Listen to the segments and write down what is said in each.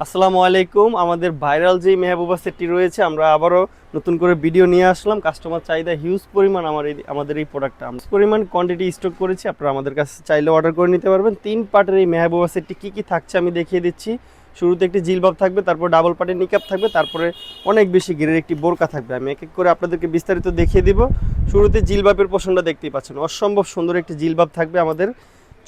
আসসালামু আলাইকুম। আমাদের ভাইরাল যে মেহবুবা সেটটি রয়েছে, আমরা আবারও নতুন করে ভিডিও নিয়ে আসলাম। কাস্টমার চাহিদা হিউজ পরিমাণ আমাদের এই প্রোডাক্টটা আমরা পরিমাণ কোয়ান্টিটি স্টক করেছি। আপনারা আমাদের কাছে চাইলে অর্ডার করে নিতে পারবেন। 3 পার্টের এই মেহবুবা সেটটি কী থাকছে আমি দেখিয়ে দিচ্ছি। শুরুতে একটি জিলবাব থাকবে, তারপর ডাবল পার্টের নিকাব থাকবে, তারপরে অনেক বেশি ঘেরের একটি বোরকা থাকবে। আমি এক এক করে আপনাদেরকে বিস্তারিত দেখিয়ে দিব। শুরুতে জিলবাবের পোষণটা দেখতেই পাচ্ছেন, অসম্ভব সুন্দর একটি জিলবাব থাকবে আমাদের।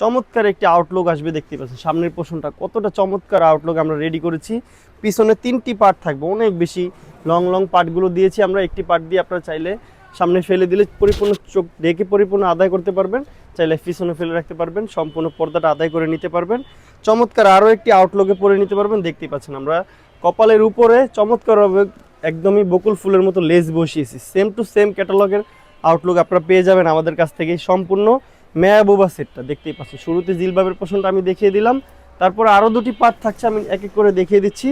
চমৎকার একটি আউটলুক আসবে, দেখতে পাচ্ছেন সামনের পোর্শনটা কতটা চমৎকার আউটলুক আমরা রেডি করেছি। পিছনে 3টি পার্ট থাকবে, অনেক বেশি লং পার্টগুলো দিয়েছি আমরা। একটি পার্ট দিয়ে আপনারা চাইলে সামনে ফেলে দিলে পরিপূর্ণ চোখ ঢেকে পরিপূর্ণ আদায় করতে পারবেন, চাইলে পিছনে ফেলে রাখতে পারবেন, সম্পূর্ণ পর্দাটা আদায় করে নিতে পারবেন। চমৎকার আরও একটি আউটলুকে পরে নিতে পারবেন। দেখতেই পাচ্ছেন আমরা কপালের উপরে চমৎকারভাবে একদমই বকুল ফুলের মতো লেস বসিয়েছি। সেম টু সেম ক্যাটালগের আউটলুক আপনারা পেয়ে যাবেন আমাদের কাছ থেকে। সম্পূর্ণ মেহবুবা সেটটা দেখতেই পাচ্ছেন। শুরুতে জিলবাবের পোষণটা আমি দেখিয়ে দিলাম, তারপর আরও 2টি পার্ট থাকছে, আমি এক এক করে দেখিয়ে দিচ্ছি।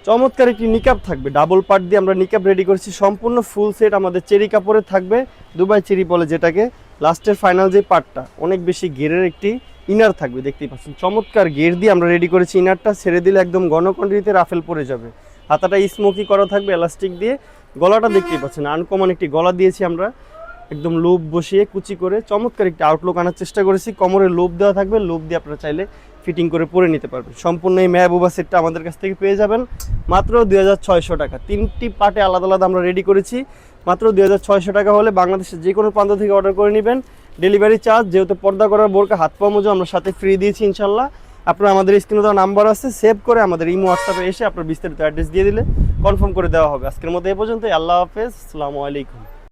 চমৎকার একটি নিকাব থাকবে, ডাবল পার্ট দিয়ে আমরা নিকাব রেডি করেছি। সম্পূর্ণ ফুল সেট আমাদের চেরি কাপড়ে থাকবে, দুবাই চেরি বলে যেটাকে। লাস্টের ফাইনাল যে পার্টটা অনেক বেশি ঘেরের একটি ইনার থাকবে, দেখতেই পাচ্ছেন। চমৎকার ঘের দিয়ে আমরা রেডি করেছি। ইনারটা ছেড়ে দিলে একদম ঘন কোয়ান্টিটিতে রাফেল পড়ে যাবে। হাতাটা স্মোকি করা থাকবে এলাস্টিক দিয়ে। গলাটা দেখতেই পাচ্ছেন, আনকমন একটি গলা দিয়েছি আমরা, একদম লোভ বসিয়ে কুচি করে চমৎকার একটি আউটলুক আনার চেষ্টা করেছি। কোমরে লোভ দেওয়া থাকবে, লোভ দিয়ে আপনারা চাইলে ফিটিং করে পরে নিতে পারবেন। সম্পূর্ণ এই মেহবুবা সেটটা আমাদের কাছ থেকে পেয়ে যাবেন মাত্র 2600 টাকা। 3টি পার্টে আলাদা আলাদা আমরা রেডি করেছি। মাত্র 2600 টাকা হলে বাংলাদেশের যে কোনো প্রান্ত থেকে অর্ডার করে নেবেন। ডেলিভারি চার্জ, যেহেতু পর্দা করার বোরকা হাত পা মোজা আমরা সাথে ফ্রি দিয়েছি ইনশাল্লাহ। আপনারা আমাদের স্ক্রিনে দেওয়া নাম্বার আছে, সেভ করে আমাদের ইমো হোয়াটসঅ্যাপে এসে আপনার বিস্তারিত অ্যাড্রেস দিয়ে দিলে কনফার্ম করে দেওয়া হবে। আজকের মতো এ পর্যন্তই। আল্লাহ হাফেজ, আসসালামু আলাইকুম।